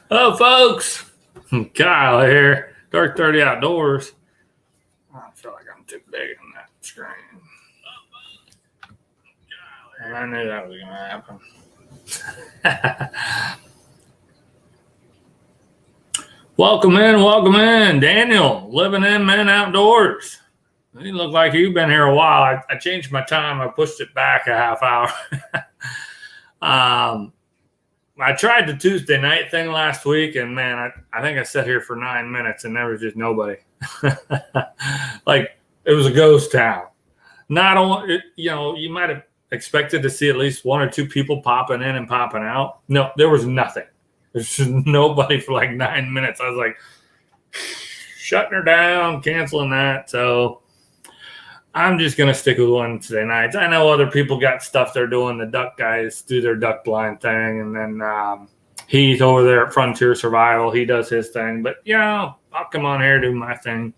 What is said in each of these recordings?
Hello, folks. Kyle here. Dark 30 Outdoors. I feel like I'm too big on that screen. And I knew that was going to happen. Welcome in. Daniel, living in Men Outdoors. You look like you've been here a while. I changed my time. I pushed it back a half hour. I tried the Tuesday night thing last week, and man, I think I sat here for 9 minutes, and there was just nobody. Like it was a ghost town. Not only, you might have expected to see at least one or two people popping in and popping out. No, there was nothing. There's just nobody for like 9 minutes. I was like, shutting her down, canceling that. So I'm just going to stick with Wednesday nights. I know other people got stuff they're doing. The duck guys do their duck blind thing. And then Heath over there at Frontier Survival, he does his thing. But, I'll come on here, do my thing.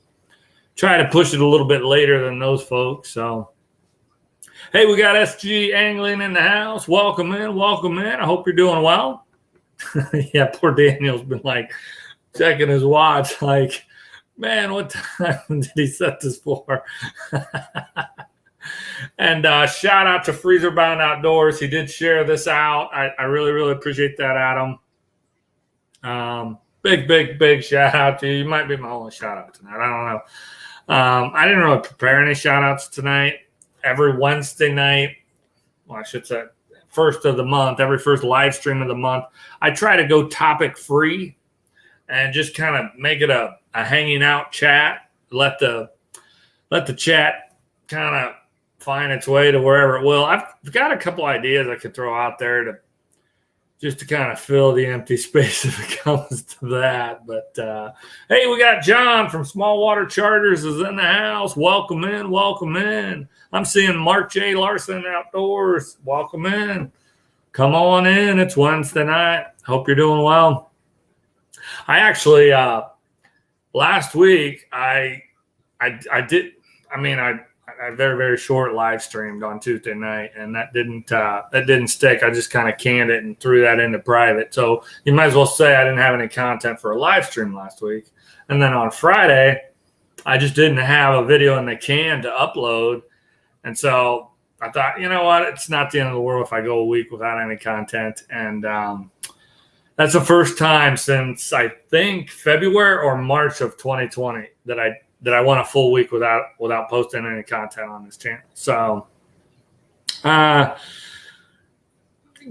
Try to push it a little bit later than those folks. So, hey, we got SG Angling in the house. Welcome in. I hope you're doing well. Yeah, poor Daniel's been like checking his watch like, man, what time did he set this for? And shout out to Freezer Bound Outdoors. He did share this out. I really, really appreciate that, Adam. Big shout out to you. You might be my only shout out tonight. I don't know. I didn't really prepare any shout outs tonight. Every Wednesday night, well, I should say first of the month, every first live stream of the month, I try to go topic free and just kind of make it a hanging out chat. Let the chat kind of find its way to wherever it will. I've got a couple ideas I could throw out there to kind of fill the empty space if it comes to that. But hey, we got John from Small Water Charters is in the house. Welcome in. I'm seeing Mark J. Larson Outdoors. Welcome in. Come on in. It's Wednesday night. Hope you're doing well. I actually last week I very, very short live streamed on Tuesday night, and that didn't stick. I just kind of canned it and threw that into private. So you might as well say I didn't have any content for a live stream last week. And then on Friday, I just didn't have a video in the can to upload. And so I thought, you know what? It's not the end of the world if I go a week without any content. And that's the first time since I think February or March of 2020 that I went a full week without posting any content on this channel. So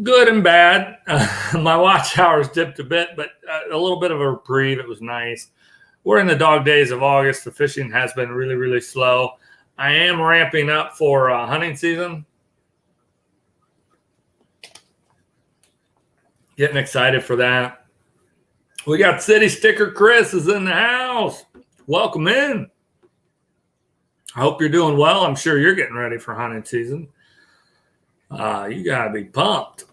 good and bad. My watch hours dipped a bit, but a little bit of a reprieve. It was nice. We're in the dog days of August. The fishing has been really, really slow. I am ramping up for hunting season. Getting excited for that. We got City Sticker Chris is in the house. Welcome in. I hope you're doing well. I'm sure you're getting ready for hunting season. You got to be pumped.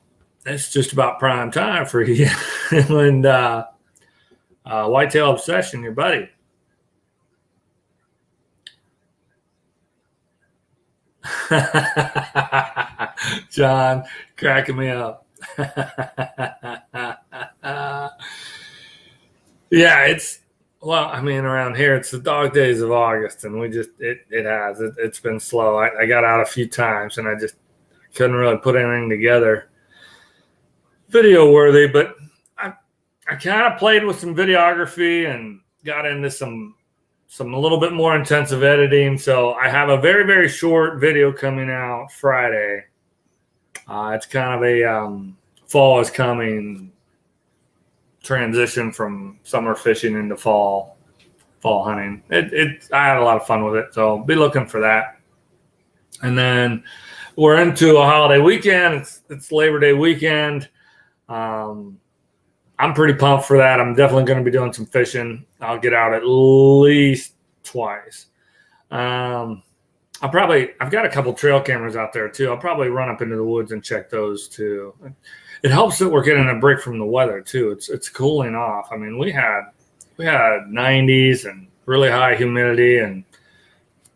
It's just about prime time for you. And Whitetail Obsession, your buddy. John, cracking me up. Yeah, around here it's the dog days of August, and it's been slow. I got out a few times, and I just couldn't really put anything together video worthy. But I kind of played with some videography and got into some a little bit more intensive editing. So I have a very, very short video coming out Friday. It's kind of a fall is coming transition from summer fishing into fall hunting. I had a lot of fun with it, so be looking for that. And then we're into a holiday weekend. It's Labor Day weekend. I'm pretty pumped for that. I'm definitely going to be doing some fishing. I'll get out at least twice. I've got a couple trail cameras out there too. I'll probably run up into the woods and check those too. It helps that we're getting a break from the weather too. It's cooling off. I mean, we had 90s and really high humidity, and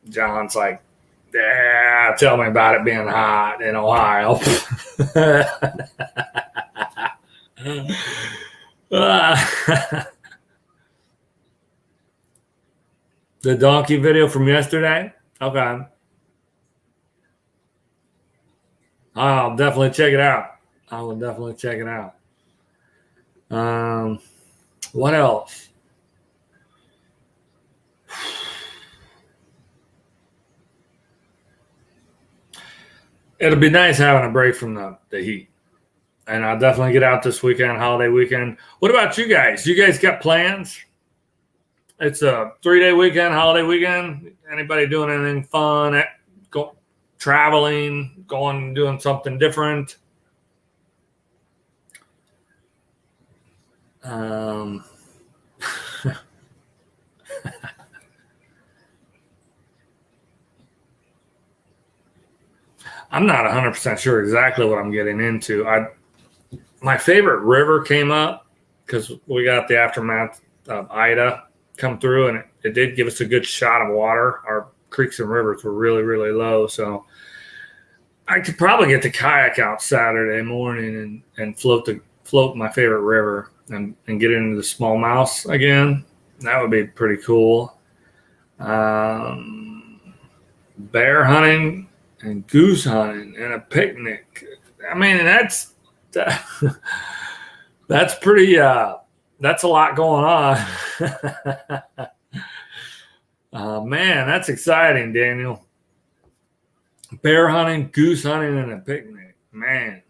John's like, yeah, tell me about it being hot in Ohio. The donkey video from yesterday? Okay. I'll definitely check it out. I will definitely check it out. What else? It'll be nice having a break from the heat. And I'll definitely get out this weekend, holiday weekend. What about you guys? You guys got plans? It's a 3-day weekend, holiday weekend. Anybody doing anything fun? Traveling, going, doing something different? I'm not 100% sure exactly what I'm getting into. My favorite river came up because we got the aftermath of Ida come through, and it did give us a good shot of water. Our creeks and rivers were really, really low, so I could probably get the kayak out Saturday morning and float my favorite river and get into the smallmouth again. That would be pretty cool. Bear hunting and goose hunting and a picnic. I mean, that's pretty. That's a lot going on. Man, that's exciting, Daniel. Bear hunting, goose hunting, and a picnic. Man.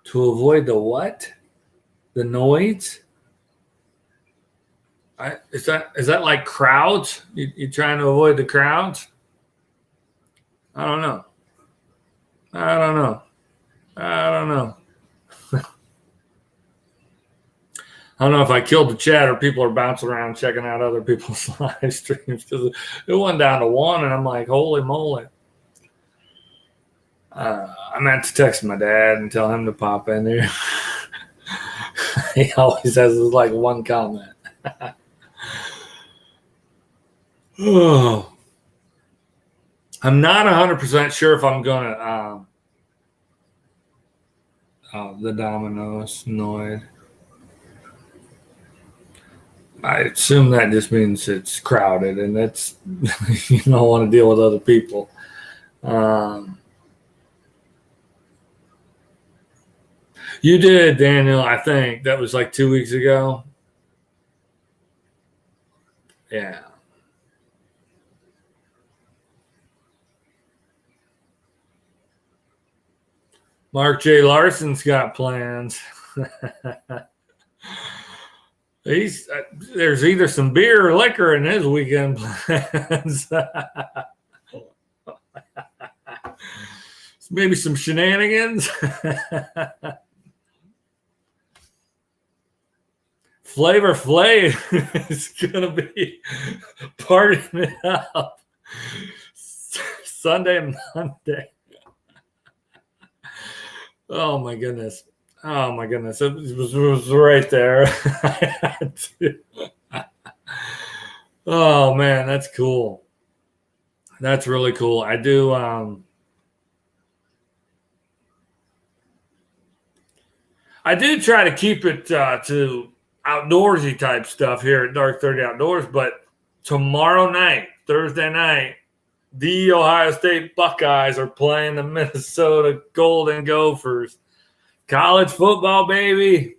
To avoid the what? The noise? Is that like crowds? You trying to avoid the crowds? I don't know. I don't know. I don't know. I don't know if I killed the chat or people are bouncing around checking out other people's live streams because it went down to 1, and I'm like, holy moly. I meant to text my dad and tell him to pop in there. He always has like one comment. Oh, I'm not 100% sure if I'm gonna the Domino's Noid. I assume that just means it's crowded and that's you don't want to deal with other people. You did, Daniel. I think that was like 2 weeks ago. Yeah. Mark J. Larson's got plans. There's either some beer or liquor in his weekend plans. Maybe some shenanigans. Flavor Flav is gonna be partying it up Sunday and Monday. Oh my goodness. Oh my goodness. It was right there. Oh man, that's cool. That's really cool. I do try to keep it to outdoorsy type stuff here at Dark 30 Outdoors, but tomorrow night, Thursday night, the Ohio State Buckeyes are playing the Minnesota Golden Gophers. College football, baby.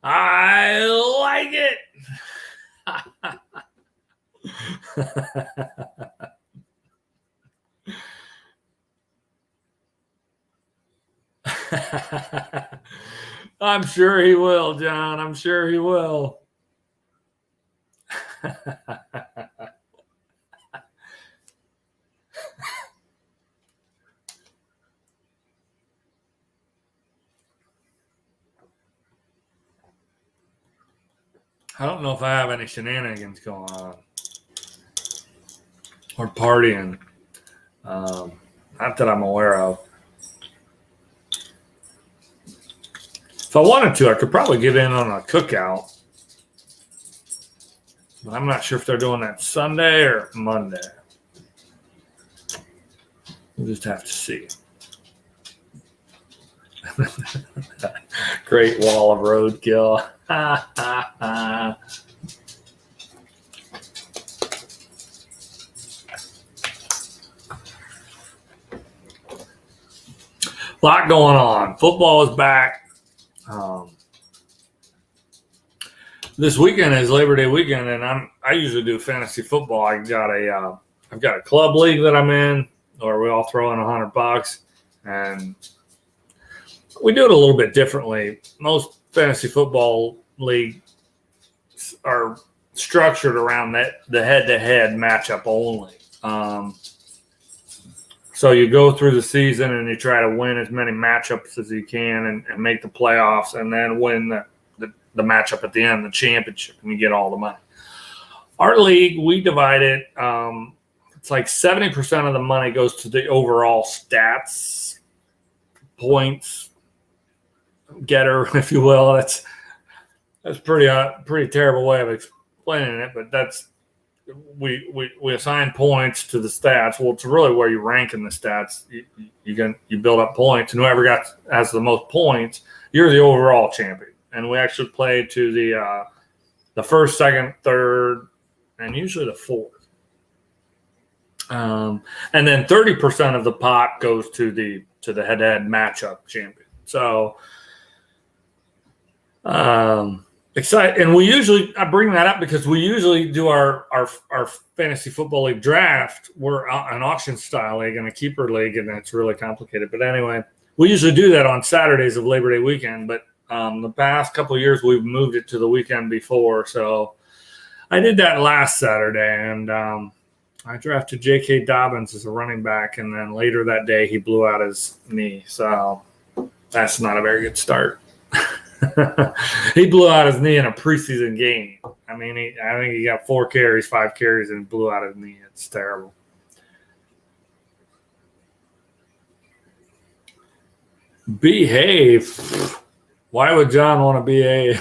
I like it. I'm sure he will, John. I'm sure he will. I don't know if I have any shenanigans going on or partying. Not that I'm aware of. If I wanted to, I could probably get in on a cookout. But I'm not sure if they're doing that Sunday or Monday. We'll just have to see. Great wall of roadkill. A lot going on. Football is back. This weekend is Labor Day weekend, and I usually do fantasy football. I've got a club league that I'm in, where we all throw in $100, and we do it a little bit differently. Most fantasy football leagues are structured around the head-to-head matchup only. So you go through the season and you try to win as many matchups as you can and make the playoffs, and then win the matchup at the end, the championship, and you get all the money. Our league, we divide it. It's like 70% of the money goes to the overall stats, points, getter, if you will. That's pretty terrible way of explaining it, but that's we assign points to the stats. Well, it's really where you rank in the stats. You build up points, and whoever has the most points, you're the overall champion. And we actually play to the first, second, third, and usually the fourth. And then 30% of the pot goes to the head-to-head matchup champion. So excited, and I bring that up because we usually do our fantasy football league draft. We're an auction style league and a keeper league, and that's really complicated. But anyway, we usually do that on Saturdays of Labor Day weekend. But the past couple of years, we've moved it to the weekend before. So I did that last Saturday, and I drafted J.K. Dobbins as a running back, and then later that day he blew out his knee. So that's not a very good start. He blew out his knee in a preseason game. I mean, I think he got 5 carries, and blew out his knee. It's terrible. Behave. Why would John want to behave?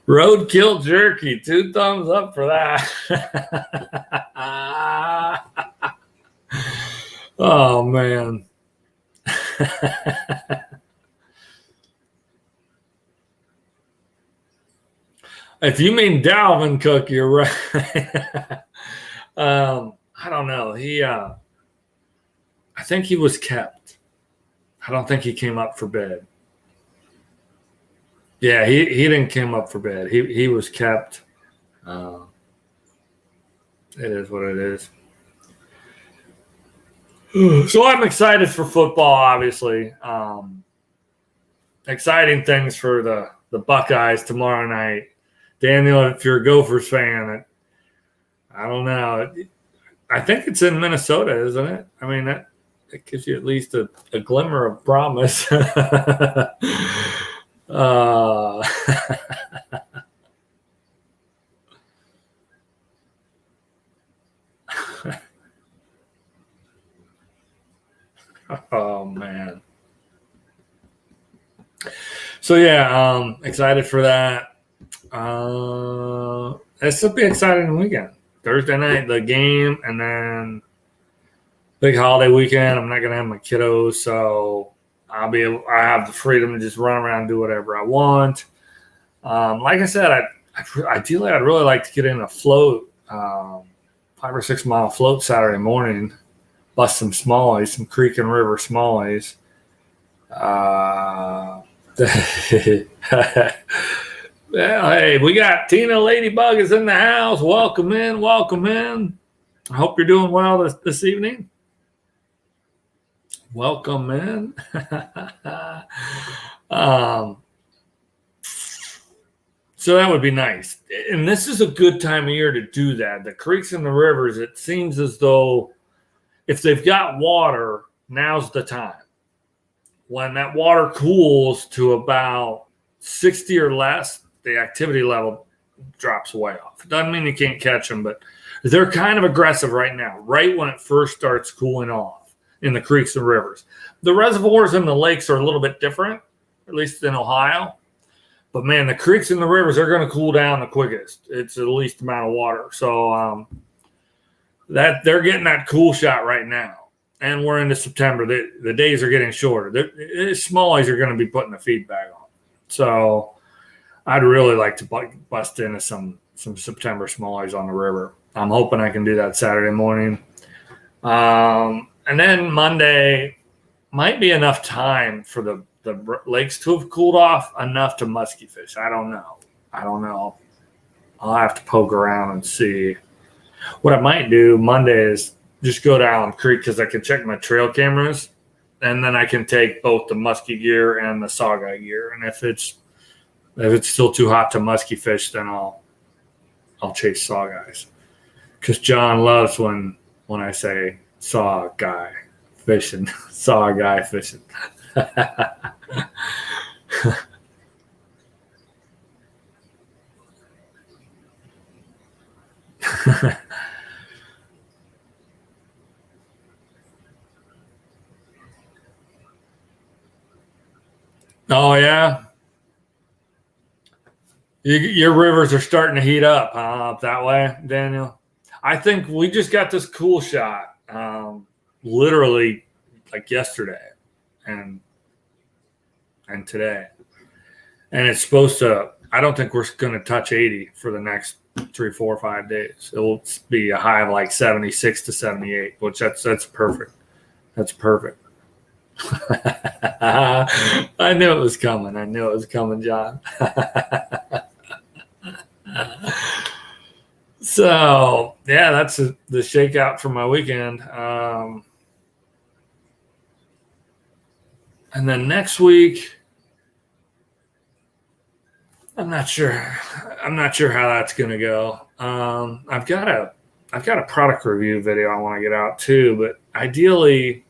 Roadkill jerky. 2 thumbs up for that. Oh, man. If you mean Dalvin Cook, you're right. I don't know. I think he was kept. I don't think he came up for bid. Yeah, he didn't come up for bid. He was kept. It is what it is. So I'm excited for football, obviously. Exciting things for the Buckeyes tomorrow night. Daniel, if you're a Gophers fan, I don't know. I think it's in Minnesota, isn't it? I mean, it gives you at least a glimmer of promise. Oh, man. So, yeah, excited for that. This will be an exciting weekend. Thursday night, the game, and then big holiday weekend. I'm not going to have my kiddos, so I have the freedom to just run around and do whatever I want. Like I said, ideally, I'd really like to get in a float, 5 or 6 mile float Saturday morning, bust some smallies, some creek and river smallies. Well, hey, we got Tina Ladybug is in the house. Welcome in, welcome in. I hope you're doing well this evening. Welcome in. So that would be nice. And this is a good time of year to do that. The creeks and the rivers, it seems as though if they've got water, now's the time. When that water cools to about 60 or less, the activity level drops way off. It doesn't mean you can't catch them, but they're kind of aggressive right now, right when it first starts cooling off. in the creeks and rivers. The reservoirs and the lakes are a little bit different, at least in Ohio. But man, the creeks and the rivers are going to cool down the quickest. It's the least amount of water. So that they're getting that cool shot right now. And we're into September. The days are getting shorter. Smallies are going to be putting the feed bag on. So I'd really like to bust into some September smallies on the river. I'm hoping I can do that Saturday morning. And then Monday might be enough time for the lakes to have cooled off enough to musky fish. I don't know. I'll have to poke around and see. What I might do Monday is just go down creek because I can check my trail cameras, and then I can take both the musky gear and the sawguy gear. And if it's still too hot to musky fish, then I'll chase sawguys. Because John loves when I say saw guy fishing, saw a guy fishing. Oh yeah, your rivers are starting to heat up up that way, Daniel. I think we just got this cool shot, literally like yesterday, and today, and it's supposed to. I don't think we're going to touch 80 for the next 3, 4, 5 days. It will be a high of like 76 to 78, which that's perfect. That's perfect. I knew it was coming, John. So yeah, that's the shakeout for my weekend. And then next week, I'm not sure how that's gonna go. I've got a product review video I want to get out too, but ideally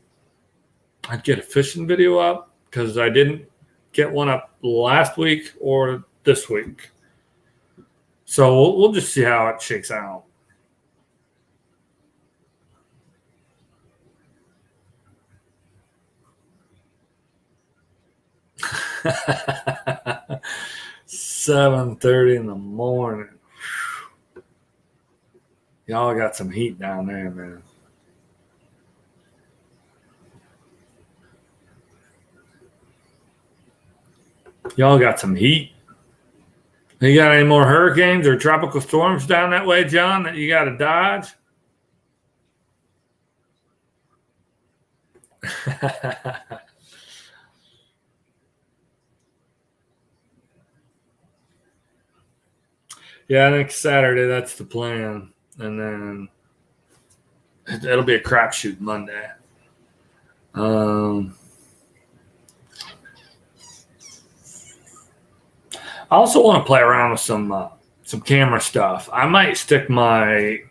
I'd get a fishing video up because I didn't get one up last week or this week. So we'll just see how it shakes out. $7:30 in the morning. Y'all got some heat down there, man. Y'all got some heat. You got any more hurricanes or tropical storms down that way, John, that you got to dodge? Yeah, I think Saturday, that's the plan. And then it'll be a crapshoot Monday. I also want to play around with some camera stuff. I might stick my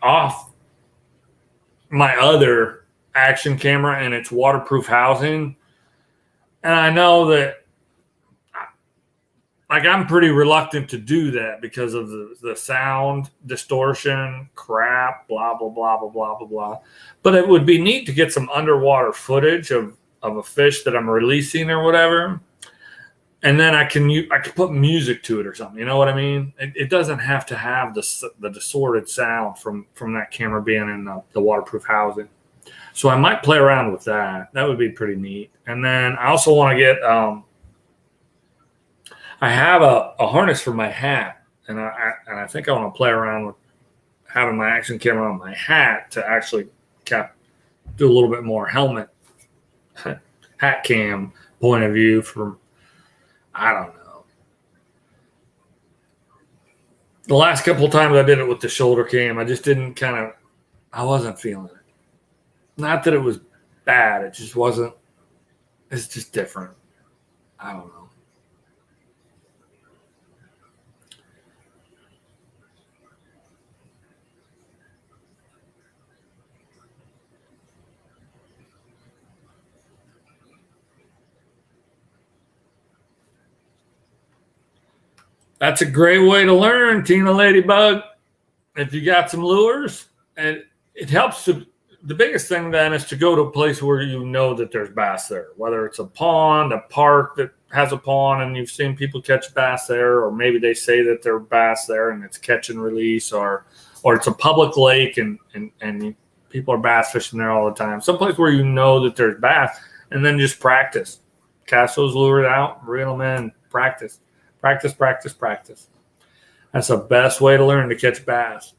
other action camera in its waterproof housing. And I know that I'm pretty reluctant to do that because of the sound distortion, crap, blah, blah, blah, blah, blah, blah, blah. But it would be neat to get some underwater footage of a fish that I'm releasing or whatever. And then I can put music to it or something. You know what I mean? It doesn't have to have the distorted sound from that camera being in the waterproof housing. So I might play around with that. That would be pretty neat. And then I also want to get I have a harness for my hat, and I think I want to play around with having my action camera on my hat to actually do a little bit more helmet hat cam point of view from. I don't know. The last couple of times I did it with the shoulder cam, I just didn't I wasn't feeling it. Not that it was bad. It just wasn't. It's just different. I don't know. That's a great way to learn, Tina Ladybug. If you got some lures, and it helps to the biggest thing then is to go to a place where you know that there's bass there, whether it's a pond, a park that has a pond and you've seen people catch bass there, or maybe they say that there are bass there and it's catch and release, or it's a public lake and people are bass fishing there all the time. Someplace where you know that there's bass, and then just practice. Cast those lures out, reel them in, practice. Practice, practice, practice. That's the best way to learn to catch bass.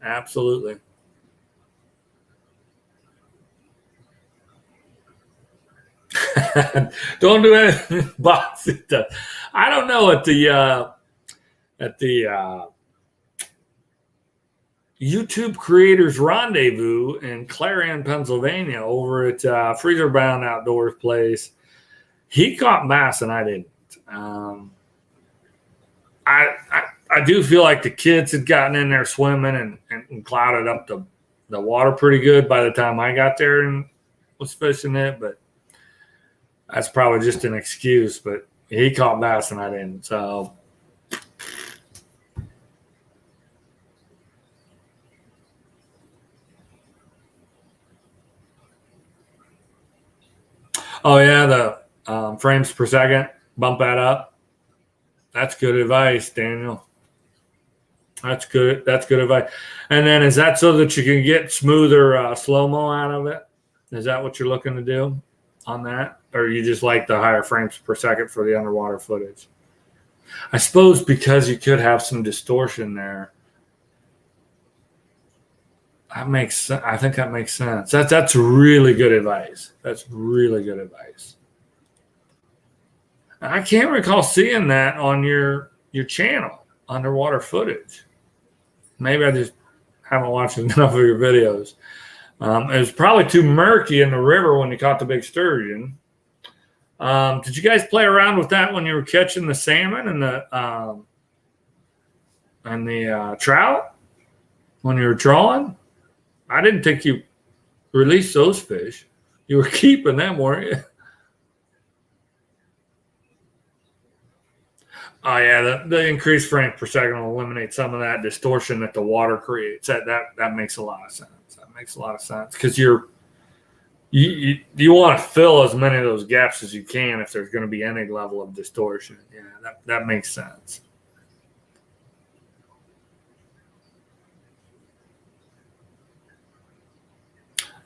Absolutely. Don't do anything boxing does. I don't know at the YouTube Creators Rendezvous in Clarion, Pennsylvania, over at Freezer Bound Outdoors place. He caught bass and I didn't. I do feel like the kids had gotten in there swimming and clouded up the water pretty good by the time I got there and was fishing it, but that's probably just an excuse. But he caught bass and I didn't. So oh yeah, the frames per second, bump that up. That's good advice, Daniel. That's good. That's good advice. And then is that so that you can get smoother slow-mo out of it? Is that what you're looking to do on that? Or you just like the higher frames per second for the underwater footage? I suppose because you could have some distortion there. That makes sense. I think that makes sense. That's really good advice. That's really good advice. I can't recall seeing that on your channel, underwater footage. Maybe I just haven't watched enough of your videos. It was probably too murky in the river when you caught the big sturgeon. Did you guys play around with that when you were catching the salmon and the trout when you were trawling? I didn't think you released those fish. You were keeping them, weren't you? Oh yeah, the increased frame per second will eliminate some of that distortion that the water creates. That makes a lot of sense. That makes a lot of sense because you want to fill as many of those gaps as you can if there's going to be any level of distortion. Yeah, that makes sense.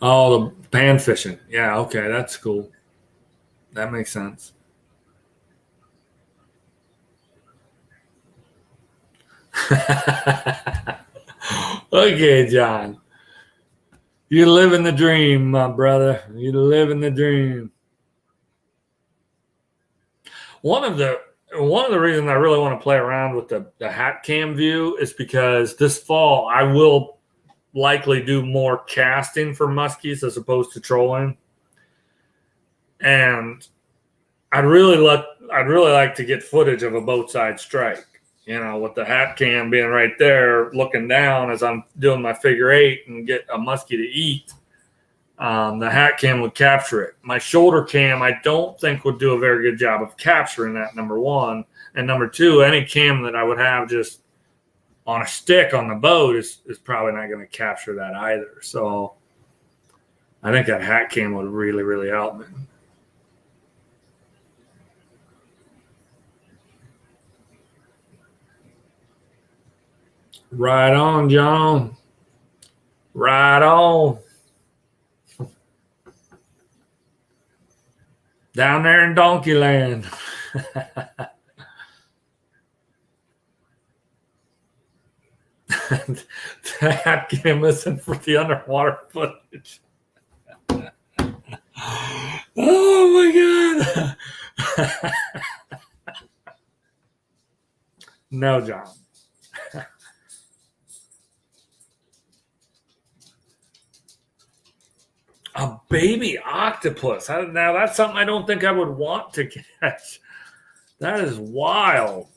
Oh, the pan fishing. Yeah, okay, that's cool. That makes sense. Okay, John. You're living the dream, my brother. You're living the dream. One of the reasons I really want to play around with the hat cam view is because this fall I will likely do more casting for muskies as opposed to trolling. And I'd really like to get footage of a boat side strike. You know, with the hat cam being right there, looking down as I'm doing my figure eight and get a muskie to eat, the hat cam would capture it. My shoulder cam, I don't think would do a very good job of capturing that, number one. And number two, any cam that I would have just on a stick on the boat is probably not going to capture that either. So I think that hat cam would really, really help me. Right on, John. Right on. Down there in Donkey Land. That cam listen for the underwater footage. Oh my God. No, John. A baby octopus. Now, that's something I don't think I would want to catch. That is wild.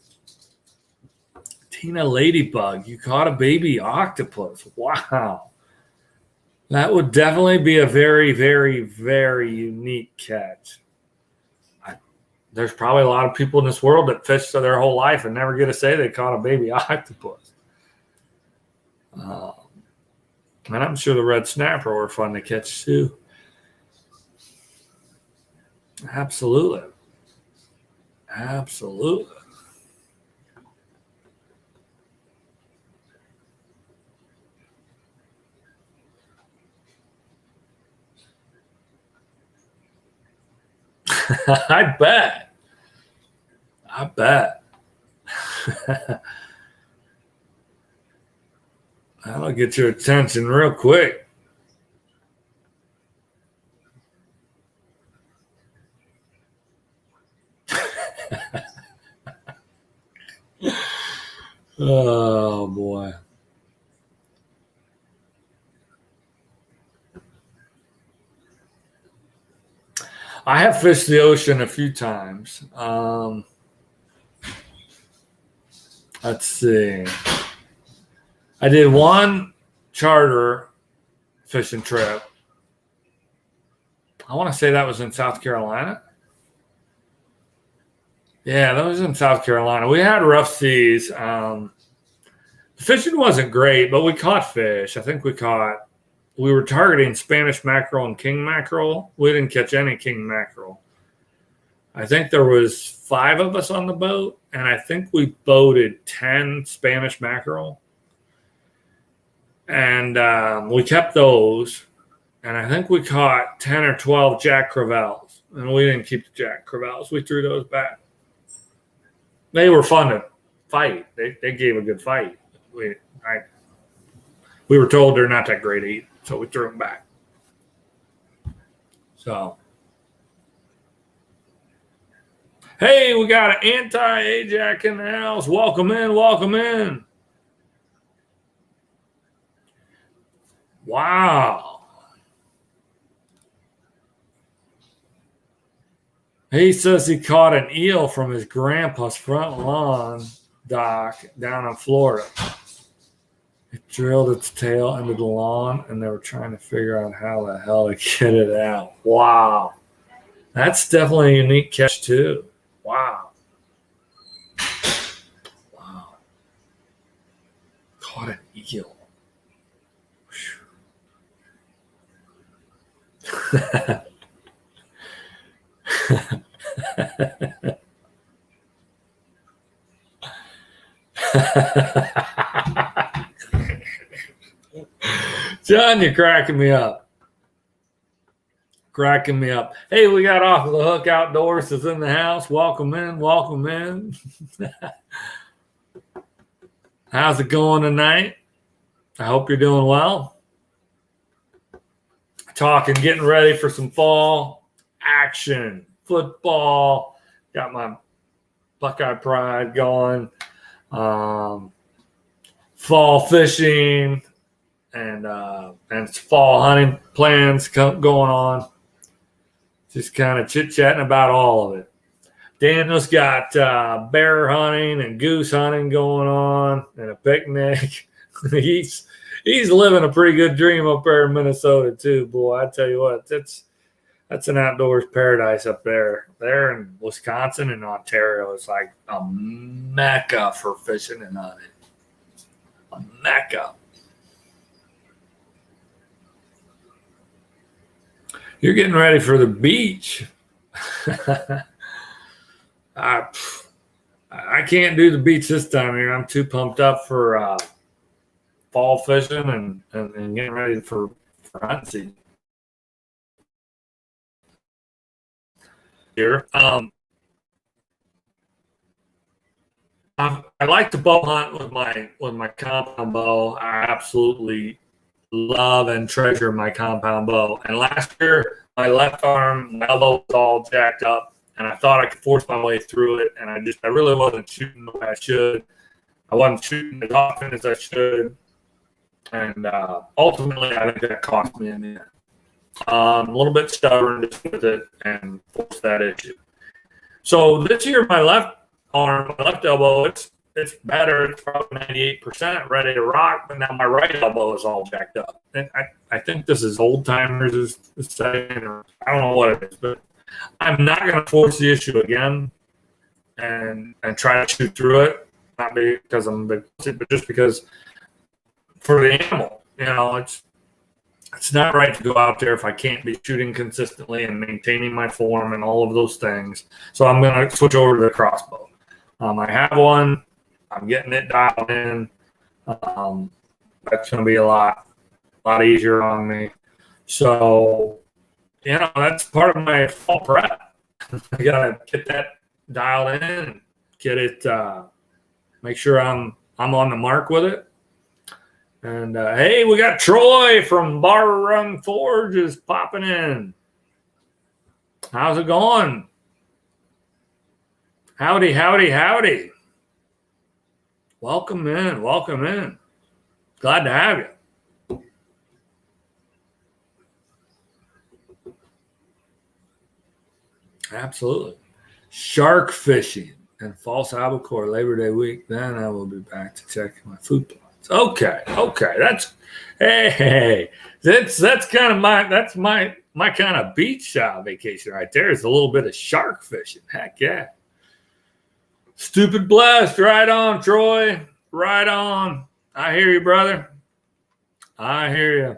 Tina Ladybug, you caught a baby octopus. Wow. That would definitely be a very, very, very unique catch. There's probably a lot of people in this world that fish their whole life and never get to say they caught a baby octopus. And I'm sure the red snapper were fun to catch too. Absolutely. Absolutely. I bet. I bet. That'll get your attention real quick. Oh boy. I have fished the ocean a few times. Let's see. I did one charter fishing trip. I want to say that was in South Carolina. Yeah, that was in South Carolina. We had rough seas. The fishing wasn't great, but we caught fish. I think we were targeting Spanish mackerel and king mackerel. We didn't catch any king mackerel. I think there was 5 of us on the boat, and I think we boated 10 Spanish mackerel. And we kept those, and I think we caught 10 or 12 Jack Crevalles, and we didn't keep the Jack Crevalles. We threw those back. They were fun to fight. They gave a good fight. We were told they're not that great to eat, so we threw them back. So, hey, we got an anti-Ajax in the house. Welcome in, welcome in. Wow. He says he caught an eel from his grandpa's front lawn dock down in Florida. It drilled its tail into the lawn, and they were trying to figure out how the hell to get it out. Wow. That's definitely a unique catch, too. Wow. Wow. Caught an eel. John, you're cracking me up. Cracking me up. Hey, we got Off of the Hook Outdoors is in the house. Welcome in. Welcome in. How's it going tonight? I hope you're doing well. Talking, getting ready for some fall action. Football. Got my Buckeye Pride going. Fall fishing and fall hunting plans going on. Just kind of chit-chatting about all of it. Daniel's got bear hunting and goose hunting going on and a picnic. He's living a pretty good dream up there in Minnesota too, boy. I tell you what, that's an outdoors paradise up there. There in Wisconsin and Ontario, it's like a mecca for fishing and hunting. A mecca. You're getting ready for the beach. I can't do the beach this time of year. I'm too pumped up for fall fishing and getting ready for hunting season. Here, I like to bow hunt with my compound bow. I absolutely love and treasure my compound bow. And last year, my left arm, my elbow was all jacked up, and I thought I could force my way through it. And I really wasn't shooting the way I should. I wasn't shooting as often as I should. And ultimately, I think that cost me in the end. A little bit stubborn just with it and forced that issue. So this year, my left arm, my left elbow, it's better. It's probably 98% ready to rock, but now my right elbow is all jacked up. And I think this is old timers is saying, or I don't know what it is, but I'm not going to force the issue again and try to shoot through it. Not because I'm a big pussy, but just because for the animal, It's not right to go out there if I can't be shooting consistently and maintaining my form and all of those things. So I'm going to switch over to the crossbow. I have one. I'm getting it dialed in. That's going to be a lot easier on me. So, that's part of my fall prep. I got to get that dialed in and get it, make sure I'm on the mark with it. And hey, we got Troy from Bar Run Forge is popping in. How's it going? Howdy, howdy, howdy. Welcome in, welcome in. Glad to have you. Absolutely. Shark fishing and false albacore Labor Day week. Then I will be back to check my food plots. Okay. That's kind of my kind of beach vacation right there. Is a little bit of shark fishing. Heck yeah. Stupid blessed. Right on, Troy. Right on. I hear you, brother. I hear you.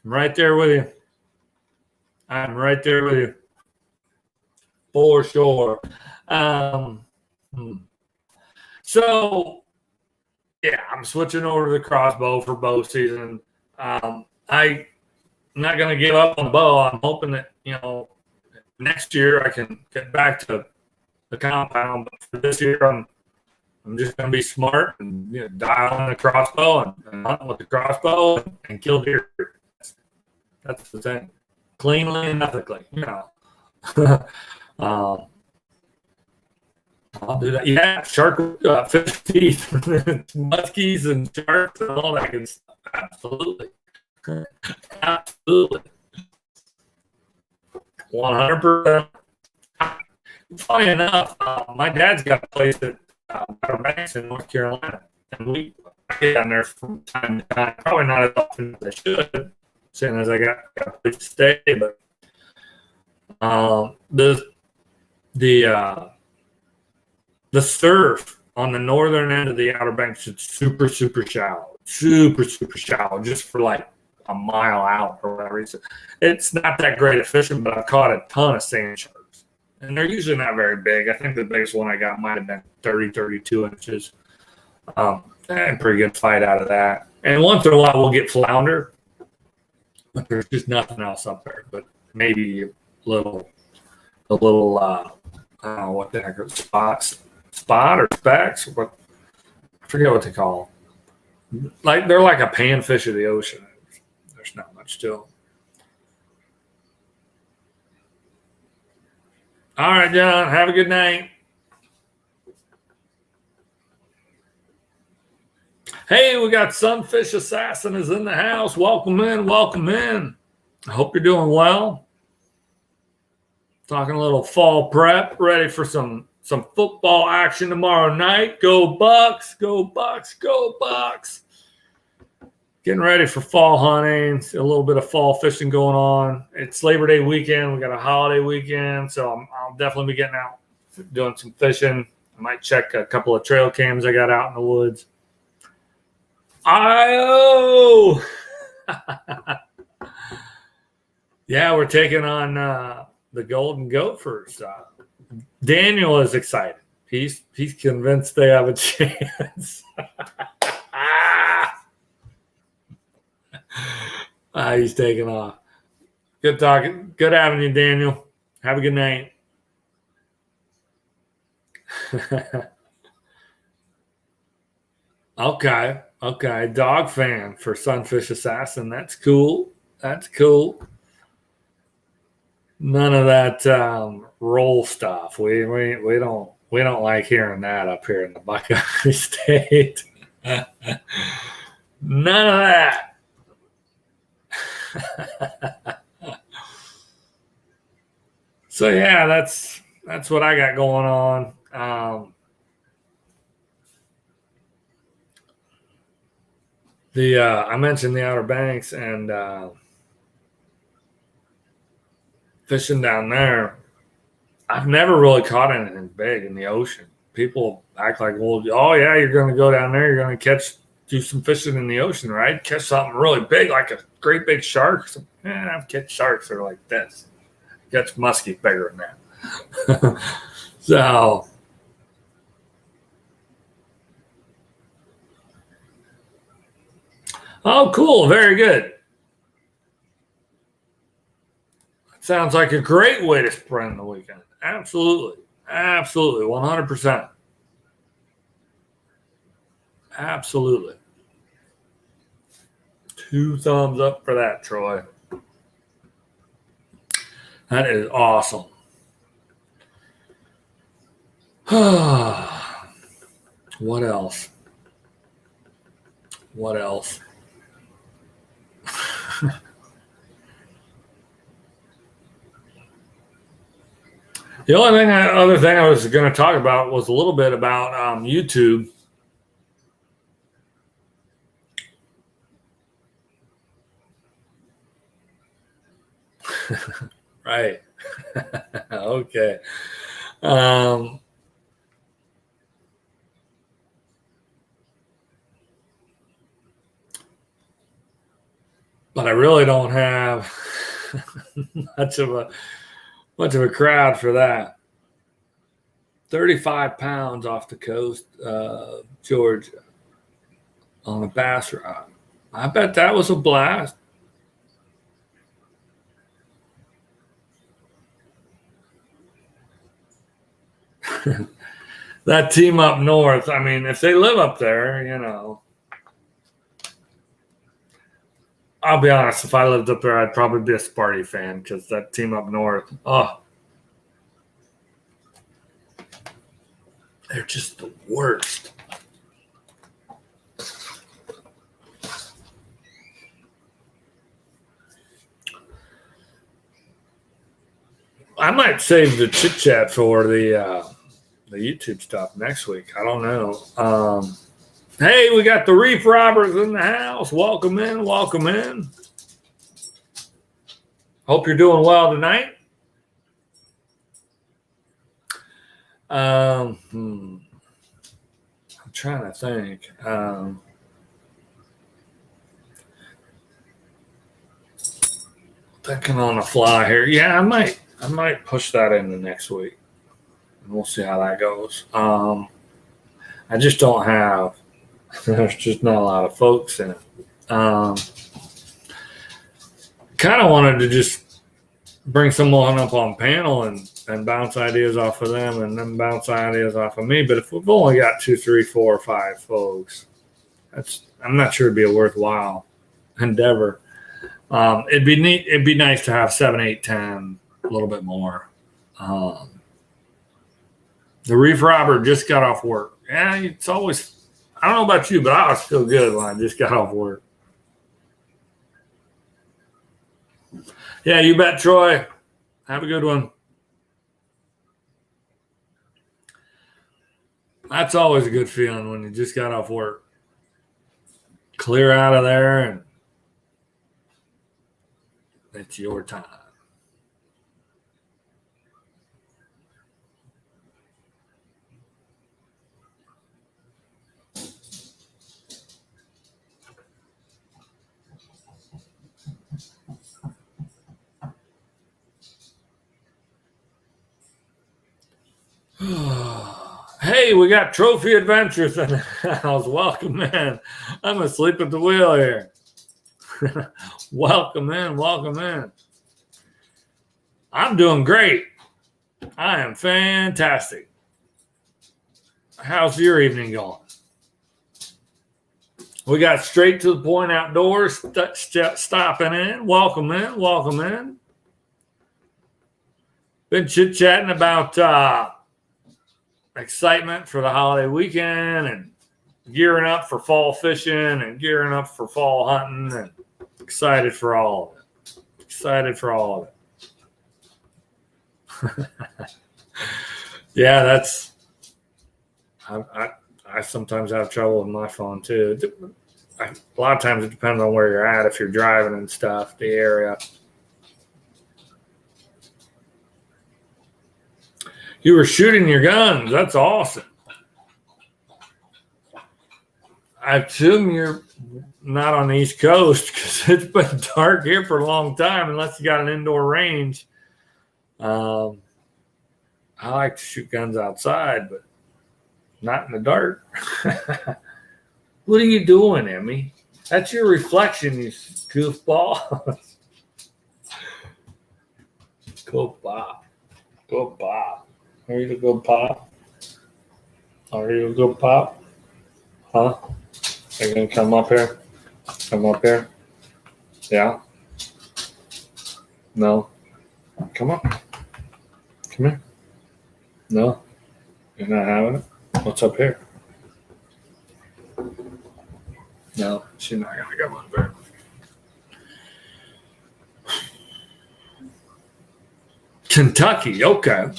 I'm right there with you. I'm right there with you. For sure. So, yeah, I'm switching over to the crossbow for bow season. I'm not going to give up on the bow. I'm hoping that, next year I can get back to the compound. But for this year, I'm just going to be smart and dial on the crossbow and hunt with the crossbow and kill deer. That's the thing. Cleanly and ethically, I'll do that. Yeah, shark fish teeth, muskies and sharks and all that good stuff. Absolutely. Absolutely. 100%. Funny enough, my dad's got a place at Outer Banks in North Carolina, and we get down there from time to time. Probably not as often as I should, seeing as I got a place to stay. But the surf on the northern end of the Outer Banks is super, super shallow. Super, super shallow, just for like a mile out or whatever. It's not that great at fishing, but I've caught a ton of sand sharks. And they're usually not very big. I think the biggest one I got might have been 30, 32 inches. And pretty good fight out of that. And once in a while we'll get flounder, but there's just nothing else up there. But maybe a little I don't know what the heck, spot or specks. I forget what they call them. Like they're like a panfish of the ocean. There's not much to them. All right, John. Have a good night. Hey, we got Sunfish Assassin is in the house. Welcome in. Welcome in. I hope you're doing well. Talking a little fall prep, ready for some football action tomorrow night. Go Bucks, go Bucks, go Bucks. Getting ready for fall hunting, a little bit of fall fishing going on. It's Labor Day weekend. We got a holiday weekend, so I'll definitely be getting out, doing some fishing. I might check a couple of trail cams I got out in the woods. Yeah, we're taking on the Golden Gophers. Daniel is excited. He's convinced they have a chance. He's taking off. Good talking. Good having you, Daniel. Have a good night. Okay. Dog fan for Sunfish Assassin. That's cool. None of that roll stuff. We don't like hearing that up here in the Buckeye State. None of that. So yeah, that's what I got going on. I mentioned the Outer Banks and fishing down there. I've never really caught anything big in the ocean. People act like, well, oh yeah, you're going to go down there, you're going to catch do some fishing in the ocean, right? Catch something really big, like a great big shark. I've catch sharks that are like this. Catch muskie bigger than that. So, oh, cool. Very good. Sounds like a great way to spend the weekend. Absolutely. Absolutely. 100%. Absolutely. 2 thumbs up for that, Troy. That is awesome. What else? What else? The only other thing I was going to talk about was a little bit about YouTube. Right. Okay. But I really don't have much of a crowd for that. 35 pounds off the coast of Georgia on a bass rod. I bet that was a blast. That team up north, I mean, if they live up there, I'll be honest, if I lived up there, I'd probably be a Sparty fan because that team up north, they're just the worst. I might save the chit chat for the YouTube stuff next week. I don't know. Hey, we got the Reef Robbers in the house. Welcome in. Welcome in. Hope you're doing well tonight. I'm trying to think. Thinking on the fly here. Yeah, I might push that into next week, and we'll see how that goes. I just don't have. There's just not a lot of folks in it. Kind of wanted to just bring someone up on panel and bounce ideas off of them, and then bounce ideas off of me. But if we've only got 2, 3, 4, 5 folks, I'm not sure it'd be a worthwhile endeavor. It'd be neat. It'd be nice to have 7, 8, 10, a little bit more. The Reef Robber just got off work. Yeah, it's always. I don't know about you, but I always feel good when I just got off work. Yeah, you bet, Troy. Have a good one. That's always a good feeling when you just got off work. Clear out of there, and it's your time. Hey, we got Trophy Adventures in the house. Welcome in. I'm asleep at the wheel here. Welcome in. Welcome in. I'm doing great. I am fantastic. How's your evening going? We got Straight to the Point Outdoors stopping in. Welcome in. Welcome in. Been chit-chatting about excitement for the holiday weekend and gearing up for fall fishing and gearing up for fall hunting, and excited for all of it. Excited for all of it. Yeah, that's. I sometimes have trouble with my phone too. A lot of times it depends on where you're at, if you're driving and stuff, the area. You were shooting your guns. That's awesome. I assume you're not on the East Coast because it's been dark here for a long time, unless you got an indoor range. I like to shoot guns outside, but not in the dark. What are you doing, Emmy? That's your reflection, you goofball. Go pop. Go pop. Are you to go pop? Are you to go pop? Huh? Are you going to come up here? Come up here? Yeah? No? Come on. Come here. No? You're not having it? What's up here? No, she's not going to come up there. Kentucky, okay.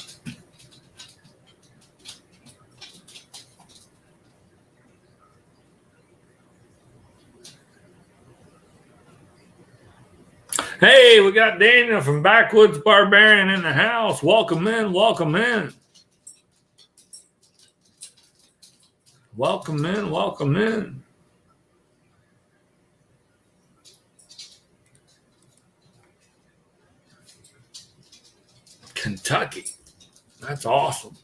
Hey, we got Daniel from Backwoods Barbarian in the house. Welcome in, welcome in. Welcome in, welcome in. Kentucky. That's awesome.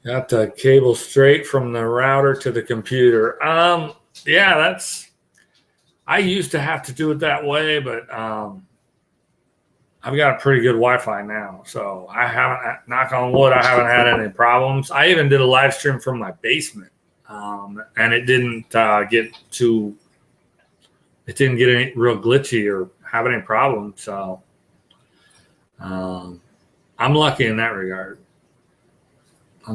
Got the cable straight from the router to the computer. Yeah, I used to have to do it that way, but I've got a pretty good Wi-Fi now. So I haven't, knock on wood, I haven't had any problems. I even did a live stream from my basement. And it didn't get any real glitchy or have any problems. So I'm lucky in that regard. A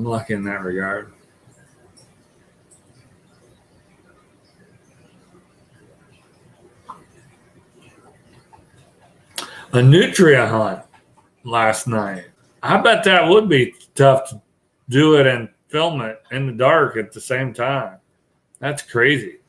nutria hunt last night. I bet that would be tough to do it and film it in the dark at the same time. That's crazy.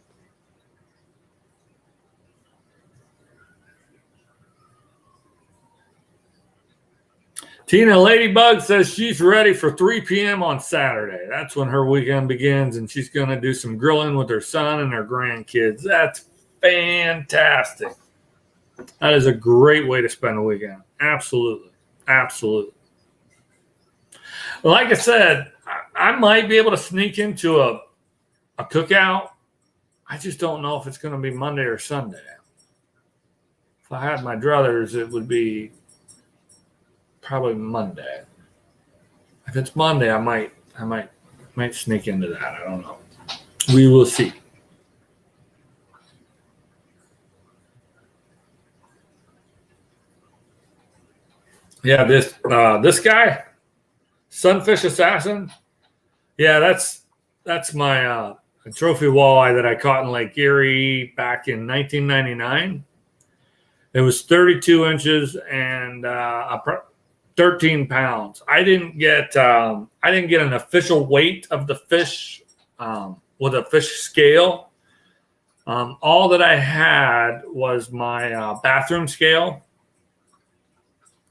Tina Ladybug says she's ready for 3 p.m. on Saturday. That's when her weekend begins, and she's going to do some grilling with her son and her grandkids. That's fantastic. That is a great way to spend a weekend. Absolutely. Absolutely. Like I said, I might be able to sneak into a cookout. I just don't know if it's going to be Monday or Sunday. If I had my druthers, it would be probably Monday. If it's Monday, I might sneak into that. I don't know. We will see. Yeah, this guy, Sunfish Assassin. Yeah, that's my trophy walleye that I caught in Lake Erie back in 1999. It was 32 inches and 13 pounds. I didn't get an official weight of the fish with a fish scale. All that I had was my bathroom scale.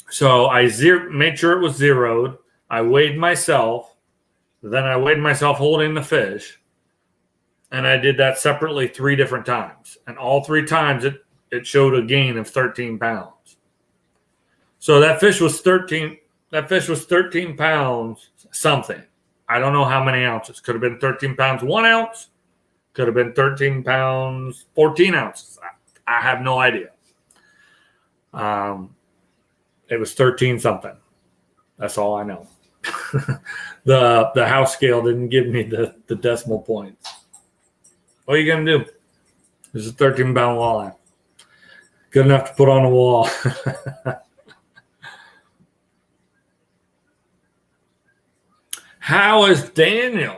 So I made sure it was zeroed. I weighed myself. Then I weighed myself holding the fish. And I did that separately 3 different times. And all 3 times it showed a gain of 13 pounds. So that fish was 13 pounds something. I don't know how many ounces. Could have been 13 pounds 1 ounce. Could have been 13 pounds 14 ounces. I have no idea. It was 13 something. That's all I know. The house scale didn't give me the decimal points. What are you going to do? This is a 13-pound walleye. Good enough to put on a wall. How is Daniel?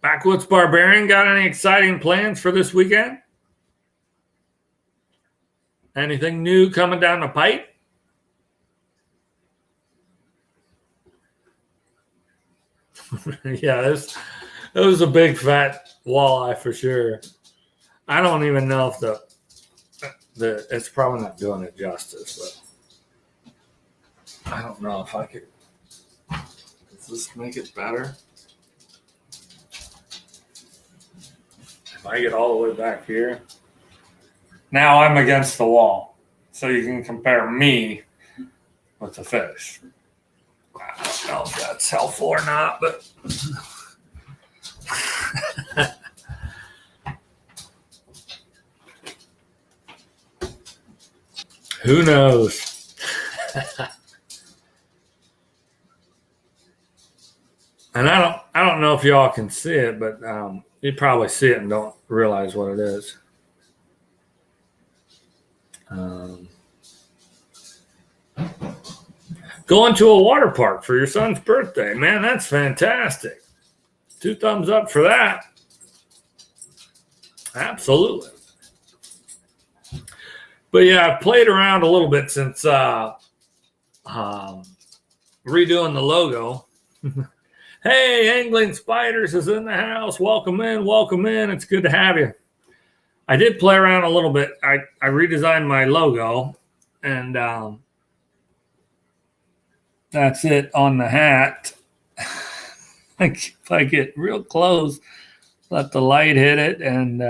Backwoods Barbarian got any exciting plans for this weekend? Anything new coming down the pipe? Yeah, it was a big fat walleye for sure. I don't even know if it's probably not doing it justice, but I don't know if I could. Does this make it better? If I get all the way back here. Now I'm against the wall. So you can compare me with the fish. I don't know if that's helpful or not, but who knows? And I don't know if y'all can see it, but you probably see it and don't realize what it is. Going to a water park for your son's birthday, man, that's fantastic. 2 thumbs up for that. Absolutely. But yeah, I've played around a little bit since redoing the logo. Hey, Angling Spiders is in the house. Welcome in, welcome in. It's good to have you. I did play around a little bit. I redesigned my logo, and that's it on the hat. If I get real close, let the light hit it, and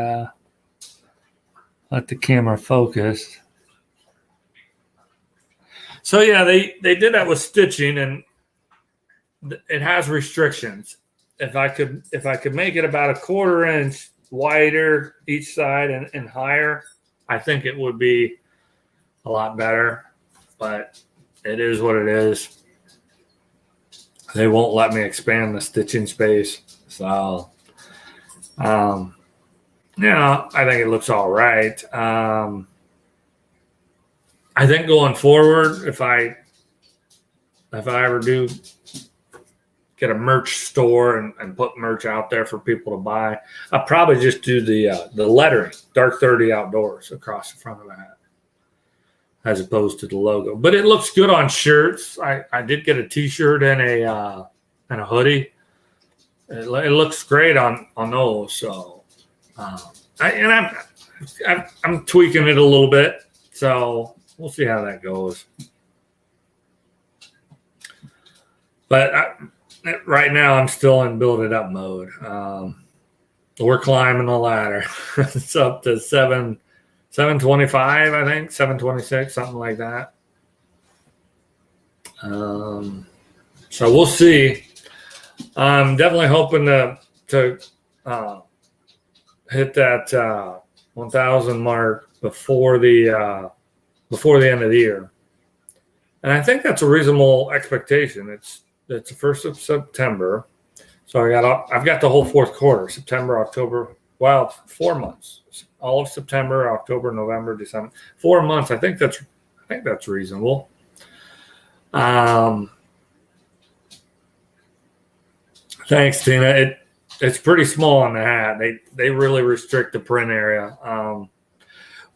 let the camera focus. So yeah, they did that with stitching, and it has restrictions. If I could make it about 1/4 inch wider each side and higher, I think it would be a lot better. But it is what it is. They won't let me expand the stitching space. So yeah, I think it looks all right. I think going forward, if I ever do get a merch store and put merch out there for people to buy, I'll probably just do the lettering, Dark 30 Outdoors, across the front of the hat, as opposed to the logo. But it looks good on shirts. I did get a T-shirt and a hoodie. It looks great on those. So, I'm tweaking it a little bit. So we'll see how that goes. But right now, I'm still in build it up mode. We're climbing the ladder. It's up to 725, I think, 726, something like that. So we'll see. I'm definitely hoping to hit that 1,000 mark before the end of the year, and I think that's a reasonable expectation. It's the 1st of September, so I've got the whole 4th quarter, September, October. Well, 4 months, all of September, October, November, December, 4 months. I think that's reasonable. Thanks, Tina. It's pretty small on the hat. They really restrict the print area,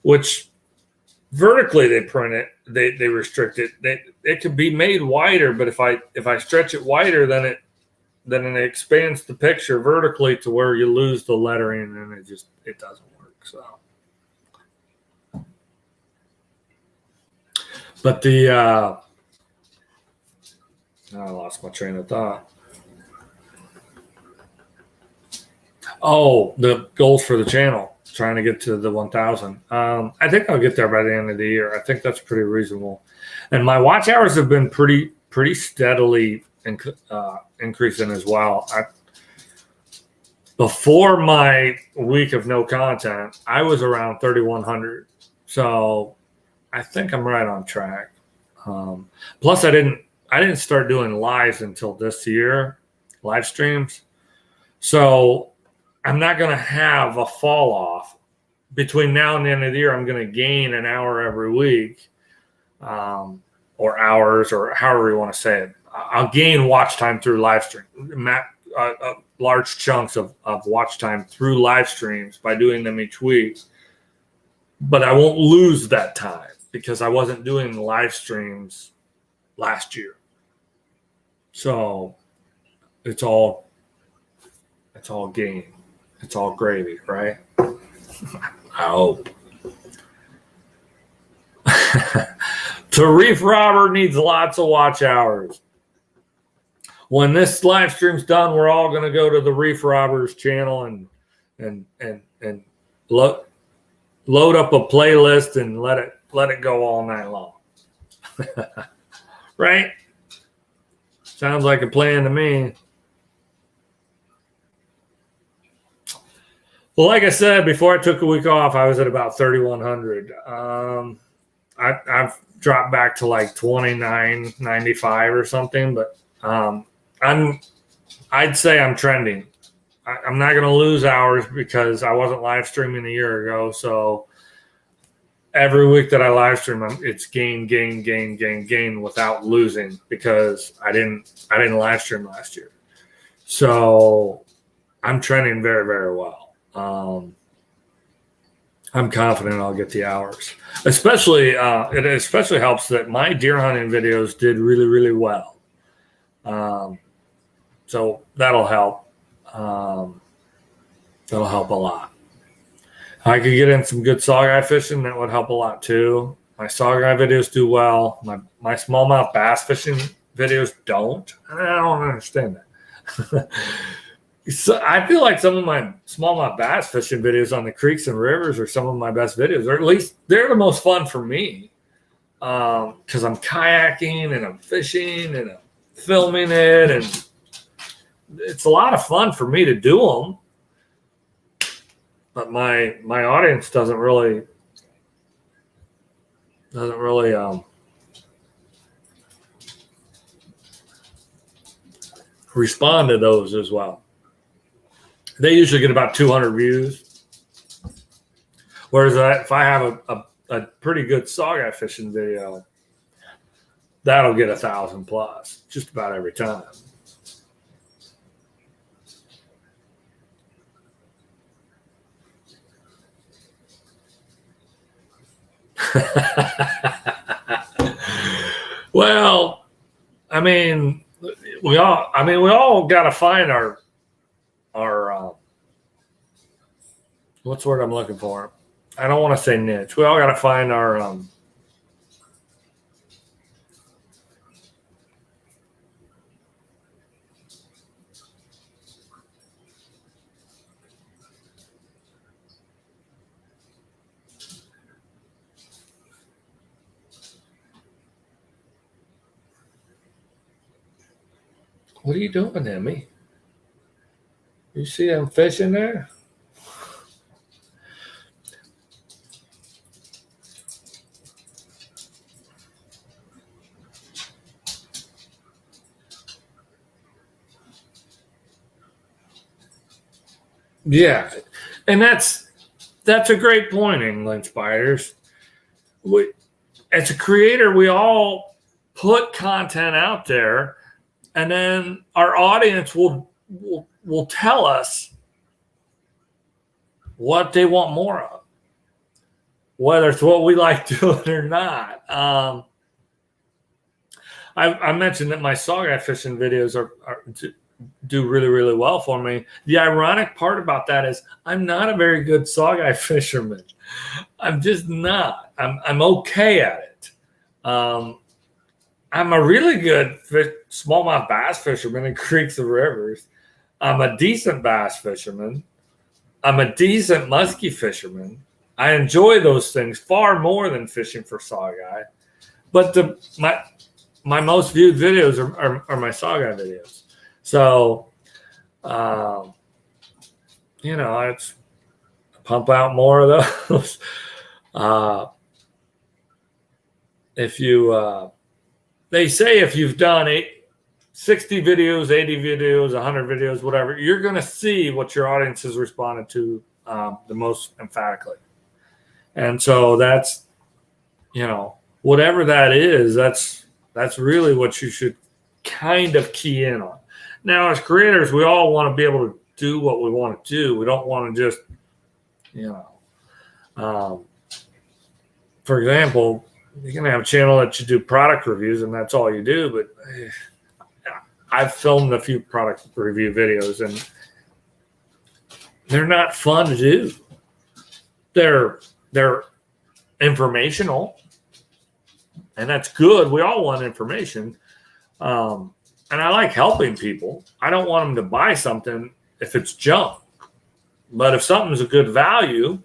which vertically they print it. They restrict it. It could be made wider, but if I stretch it wider, then it expands the picture vertically to where you lose the lettering, and it doesn't work. So, but I lost my train of thought. Oh, the goals for the channel, trying to get to the 1,000. I think I'll get there by the end of the year. I think that's pretty reasonable. And my watch hours have been pretty steadily increasing as well. Before my week of no content, I was around 3,100. So I think I'm right on track. Plus, I didn't start doing lives until this year, live streams. So I'm not going to have a fall off. Between now and the end of the year, I'm going to gain an hour every week, or hours, or however you want to say it. I'll gain watch time through live stream, large chunks of watch time through live streams by doing them each week. But I won't lose that time because I wasn't doing live streams last year. So it's all gain. It's all gravy, right? I hope. The Reef Robber needs lots of watch hours. When this live stream's done, we're all going to go to the Reef Robbers channel and load up a playlist and let it go all night long. Right? Sounds like a plan to me. Well, like I said, before I took a week off, I was at about 3,100. I've dropped back to like 29.95 or something, but I'd say I'm trending. I'm not going to lose hours because I wasn't live streaming a year ago. So every week that I live stream, it's gain without losing because I didn't live stream last year. So I'm trending very, very well. I'm confident I'll get the hours. Especially, it especially helps that my deer hunting videos did really, really well. So that'll help. That'll help a lot. If I could get in some good saugeye fishing, that would help a lot too. My saugeye videos do well. My smallmouth bass fishing videos don't. I don't understand that. So I feel like some of my smallmouth bass fishing videos on the creeks and rivers are some of my best videos, or at least they're the most fun for me because I'm kayaking and I'm fishing and I'm filming it, and it's a lot of fun for me to do them. But my audience doesn't really respond to those as well. They usually get about 200 views. Whereas if I have a pretty good saugeye fishing video, that'll get 1,000 plus just about every time. Well, I mean, we all got to find our what's the word I'm looking for? I don't want to say niche. We all got to find our What are you doing, Emmy? You see them fishing there? Yeah, and that's a great point, England Spiders. As a creator, we all put content out there, and then our audience will tell us what they want more of, whether it's what we like doing or not. I mentioned that my saugeye fishing videos do really, really well for me. The ironic part about that is I'm not a very good saugeye fisherman. I'm just not. I'm okay at it. I'm a really good smallmouth bass fisherman in creeks and rivers. I'm a decent bass fisherman. I'm a decent muskie fisherman. I enjoy those things far more than fishing for saugeye. But my most viewed videos are my saugeye videos. So, it's pump out more of those. They say if you've done 60 videos, 80 videos, 100 videos, whatever, you're going to see what your audience has responded to the most emphatically. And so that's, whatever that is, that's really what you should kind of key in on. Now, as creators, we all want to be able to do what we want to do. We don't want to just, for example, you're going to have a channel that you do product reviews and that's all you do. But I've filmed a few product review videos and they're not fun to do. They're informational. And that's good. We all want information. And I like helping people. I don't want them to buy something if it's junk. But if something's a good value,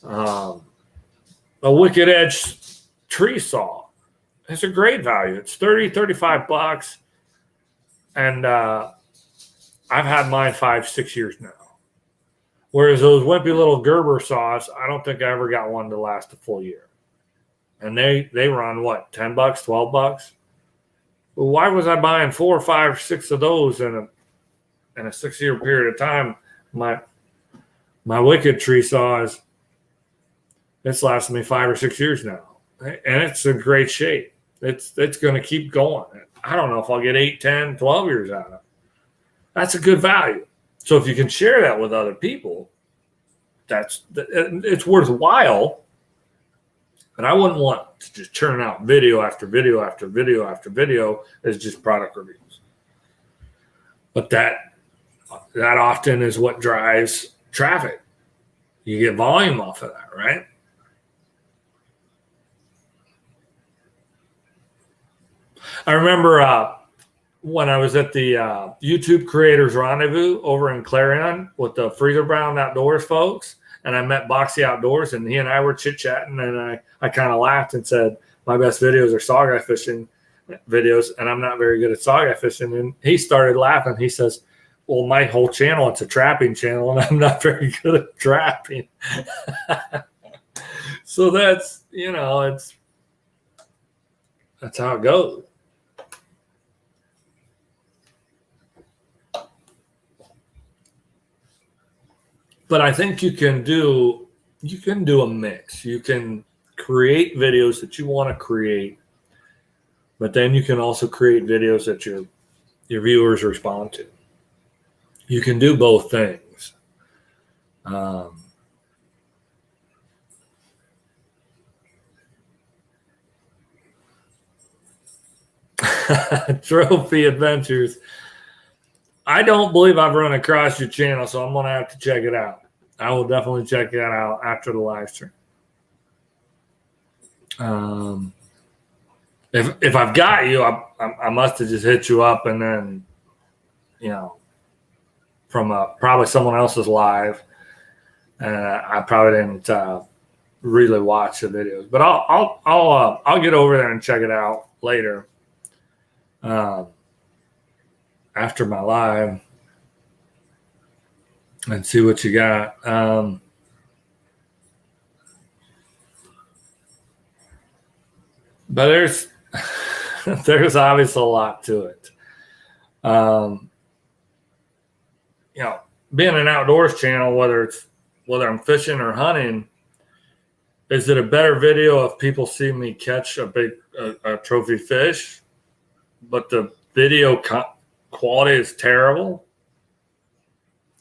a Wicked Edge tree saw, it's a great value. It's $35. And I've had mine 5-6 years now. Whereas those wimpy little Gerber saws, I don't think I ever got one to last a full year. And they run what, $10, $12? Well, why was I buying 4, 5, 6 of those in a 6-year period of time? My Wicked tree saws, it's lasted me 5 or 6 years now, and it's in great shape. It's going to keep going. I don't know if I'll get 8, 10, 12 years out of it. That's a good value. So if you can share that with other people, it's worthwhile. And I wouldn't want to just churn out video after video after video after video as just product reviews. But that often is what drives traffic. You get volume off of that, right? I remember when I was at the YouTube Creators Rendezvous over in Clarion with the Freezer Bound Outdoors folks, and I met Boxy Outdoors, and he and I were chit-chatting, and I kind of laughed and said, my best videos are sawguy fishing videos, and I'm not very good at sawguy fishing. And he started laughing. He says, well, my whole channel, it's a trapping channel, and I'm not very good at trapping. So that's how it goes. But I think you can do a mix. You can create videos that you want to create, but then you can also create videos that your viewers respond to. You can do both things. Trophy Adventures. I don't believe I've run across your channel, so I'm going to have to check it out. I will definitely check that out after the live stream. If I've got you, I must have just hit you up, and then, from probably someone else's live, and I probably didn't really watch the videos. But I'll get over there and check it out later. After my live, and see what you got. But there's obviously a lot to it. Being an outdoors channel, whether I'm fishing or hunting, is it a better video if people see me catch a trophy fish, but the video quality is terrible?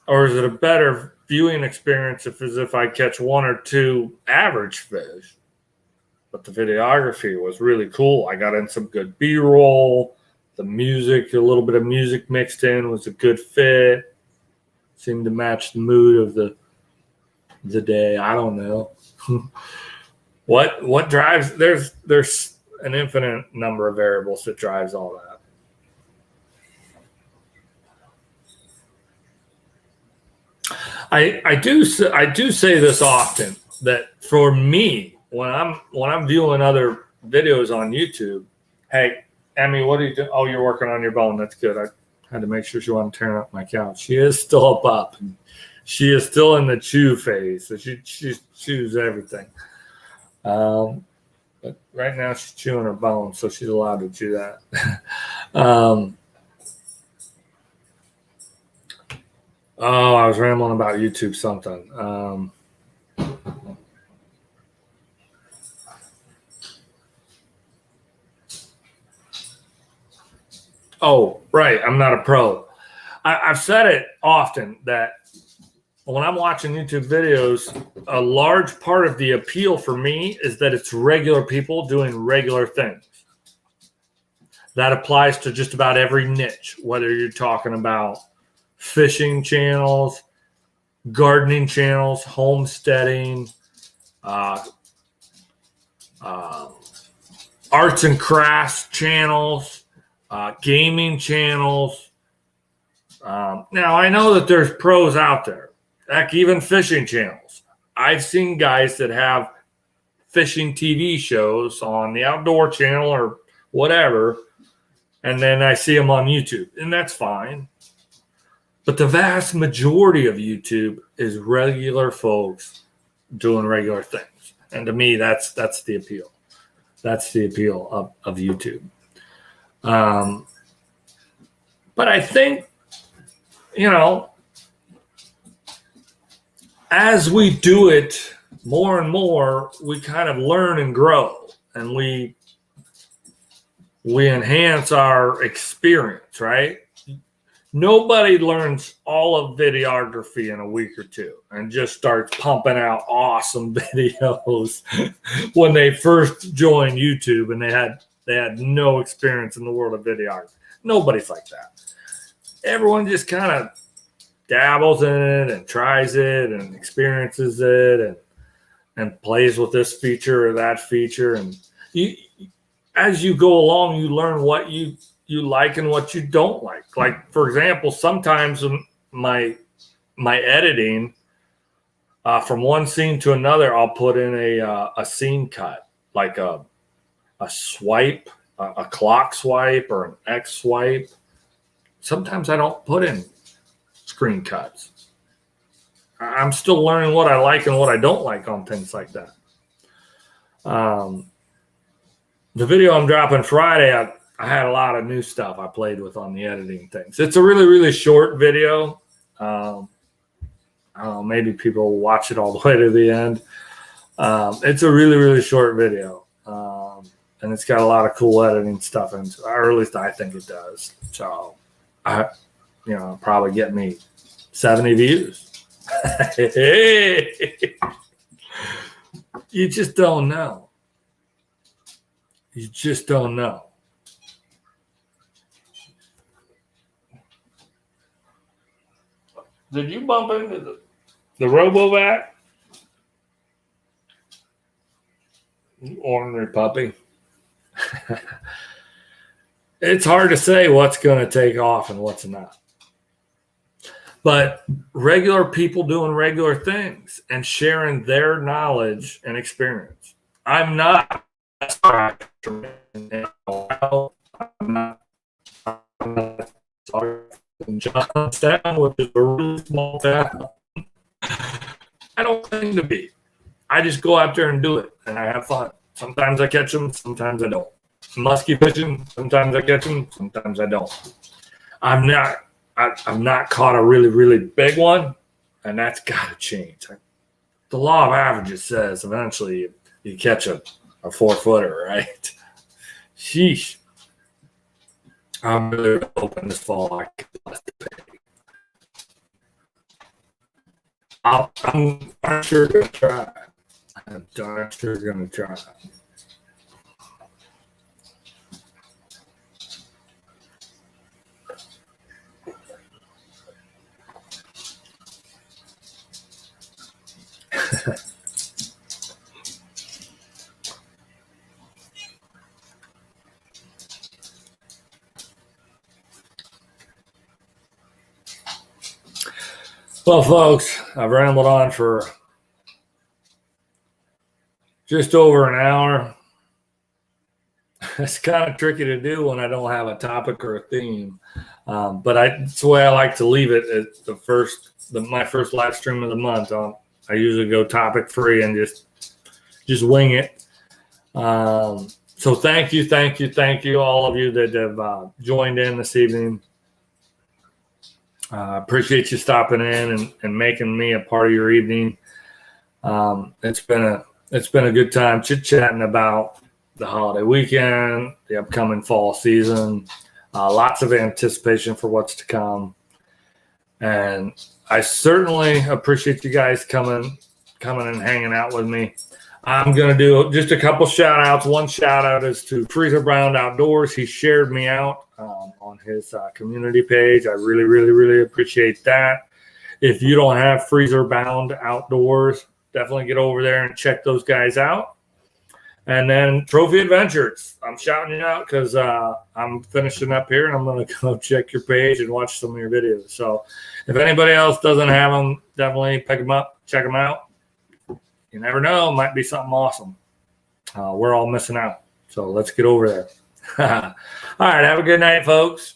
Or is it a better viewing experience if I catch 1 or 2 average fish, but the videography was really cool? I got in some good B-roll. The music, a little bit of music mixed in, was a good fit. Seemed to match the mood of the day. I don't know. What drives? There's an infinite number of variables that drives all that. I do say this often, that for me, when I'm viewing other videos on YouTube, hey, Emmy, what are you doing? Oh, you're working on your bone. That's good. I had to make sure she wasn't tearing up my couch. She is still up. She is still in the chew phase, so she chews everything. But right now she's chewing her bone, so she's allowed to chew that. I was rambling about YouTube something. Oh, right. I'm not a pro. I've said it often that when I'm watching YouTube videos, a large part of the appeal for me is that it's regular people doing regular things. That applies to just about every niche, whether you're talking about fishing channels, gardening channels, homesteading, arts and crafts channels, gaming channels. Now, I know that there's pros out there, heck, even fishing channels. I've seen guys that have fishing TV shows on the Outdoor Channel or whatever, and then I see them on YouTube, and that's fine. But the vast majority of YouTube is regular folks doing regular things. And to me, that's the appeal. That's the appeal of YouTube. But I think, as we do it more and more, we kind of learn and grow, and we enhance our experience, right? Nobody learns all of videography in a week or two and just starts pumping out awesome videos when they first joined YouTube and they had no experience in the world of videography. Nobody's like that. Everyone just kind of dabbles in it and tries it and experiences it and plays with this feature or that feature. And as you go along, you learn what you like and what you don't like. Like, for example, sometimes my editing, from one scene to another, I'll put in a scene cut, like a swipe, a clock swipe or an X swipe. Sometimes I don't put in screen cuts. I'm still learning what I like and what I don't like on things like that. The video I'm dropping Friday, I had a lot of new stuff I played with on the editing things. It's a really, really short video. I don't know, maybe people will watch it all the way to the end. It's a really, really short video. And it's got a lot of cool editing stuff in it, or at least I think it does. So, probably get me 70 views. You just don't know. You just don't know. Did you bump into the RoboVac? You ornery puppy. It's hard to say what's going to take off and what's not. But regular people doing regular things and sharing their knowledge and experience. I'm not I'm not Johnstown, which is a really small town. I don't claim to be. I just go out there and do it, and I have fun. Sometimes I catch them, sometimes I don't. Muskie fishing, sometimes I catch them, sometimes I don't. I've not caught a really, really big one, and that's got to change. The law of averages says eventually you catch a 4-footer, right? Sheesh. I'm really hoping this fall I can less to pay. I'm sure going to try. I'm darn sure going to try. Well, folks, I've rambled on for just over an hour. It's kind of tricky to do when I don't have a topic or a theme, but it's the way I like to leave it. It's my first live stream of the month. I usually go topic free and just wing it. So thank you, all of you that have joined in this evening. Appreciate you stopping in and making me a part of your evening. It's been a good time chit-chatting about the holiday weekend, the upcoming fall season, lots of anticipation for what's to come. And I certainly appreciate you guys coming and hanging out with me. I'm going to do just a couple shout outs. One shout out is to Freezer Bound Outdoors. He shared me out on his community page. I really, really, really appreciate that. If you don't have Freezer Bound Outdoors, definitely get over there and check those guys out. And then Trophy Adventures. I'm shouting you out because I'm finishing up here and I'm going to go check your page and watch some of your videos. So if anybody else doesn't have them, definitely pick them up, check them out. You never know, might be something awesome. We're all missing out. So let's get over there. All right. Have a good night, folks.